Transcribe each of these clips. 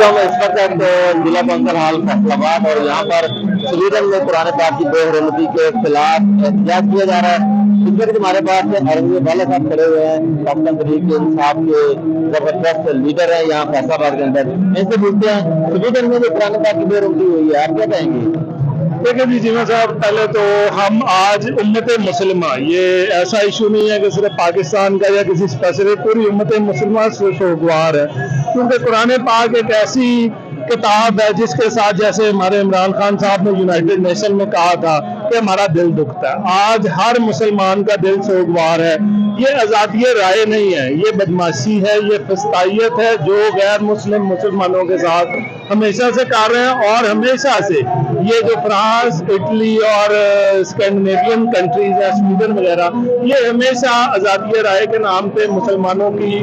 हम इस वक्त जिला पंचर हाल फैसलाबाद और यहाँ पर स्वीडन में कुरान पाक की बेहरमती के खिलाफ एहतजाज किया जा रहा है। इस वक्त हमारे पास औरंगजेब वाला साहब खड़े हुए हैं, पाकिस्तान तहरीक इंसाफ के जबरदस्त लीडर है यहाँ फैसलाबाद के अंदर। इनसे पूछते हैं स्वीडन में जो कुरान पाक की बेहरमती हुई है, आप क्या कहेंगे? देखिए जी जीमा साहब, पहले तो हम आज उम्मत मुसलिमा, ये ऐसा इशू नहीं है कि सिर्फ पाकिस्तान का या किसी स्पेसिफिक, पूरी उम्मत मुसलिमा से शोगवार है, क्योंकि कुरान पाक एक ऐसी किताब है जिसके साथ, जैसे हमारे इमरान खान साहब ने यूनाइटेड नेशन में कहा था कि हमारा दिल दुखता है, आज हर मुसलमान का दिल सोगवार है। ये आज़ादी राय नहीं है, ये बदमाशी है, ये फस्तायत है जो गैर मुस्लिम मुसलमानों के साथ हमेशा से कर रहे हैं। और हमेशा से ये जो फ्रांस, इटली और स्कैंडिनेवियन कंट्रीज है, स्वीडन वगैरह, ये हमेशा आज़ादी राय के नाम पे मुसलमानों की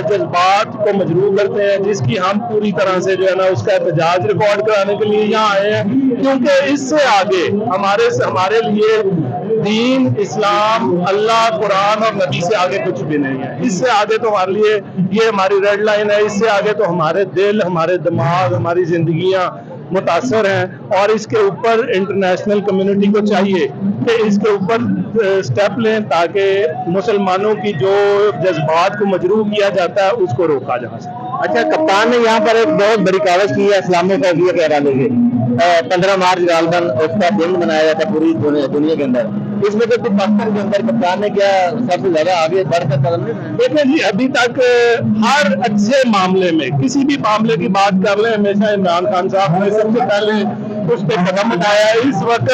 जज्बात को मजरूह करते हैं, जिसकी हम पूरी तरह से जो है ना उसका एहतजाज रिकॉर्ड कराने के लिए यहाँ आए हैं। क्योंकि इससे आगे हमारे लिए दीन, इस्लाम, अल्लाह, कुरान और नबी से आगे कुछ भी नहीं है। इससे आगे तो हमारे लिए ये हमारी रेड लाइन है। इससे आगे तो हमारे दिल, हमारे दिमाग, हमारी जिंदगियां मुतासर हैं। और इसके ऊपर इंटरनेशनल कम्युनिटी को चाहिए कि इसके ऊपर स्टेप लें ताकि मुसलमानों की जो जज्बात को मजरूह किया जाता है उसको रोका जा सके। अच्छा, कप्तान ने यहाँ पर एक बहुत बड़ी कावज की है इस्लामोफोबिया के हवाले से। 15 मार्च गालबन उसका दिन मनाया जाता है पूरी दुनिया के अंदर। इसमें तो पाकिस्तान के अंदर कप्तान ने क्या सबसे ज्यादा आगे बढ़कर कदम लिया? देखिए जी, अभी तक हर अच्छे मामले में, किसी भी मामले की बात कर लें, हमेशा इमरान खान साहब ने सबसे पहले उस पर कदम उठाया है। इस वक्त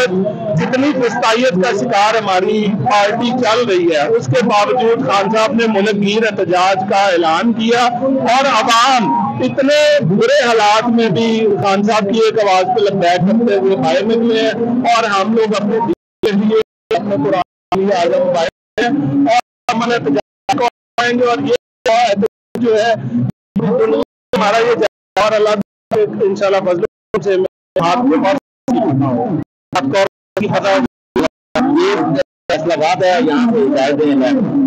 जितनी फस्तायत का शिकार हमारी पार्टी चल रही है, उसके बावजूद खान साहब ने मुल्कगीर एहतजाज का ऐलान किया और अवाम इतने बुरे हालात में भी खान साहब की एक आवाज पे लबैक करते हुए बाहर निकले हैं। और हम लोग अपने लिए अपने कुरान आज़म पाए हैं और अमन एहतजाज को आएंगे। और ये जो है हमारा ये और अल्लाह इंशाल्लाह फजल से आपको पता है, ये फैसलाबाद है, यहाँ पे हिदायत देना है।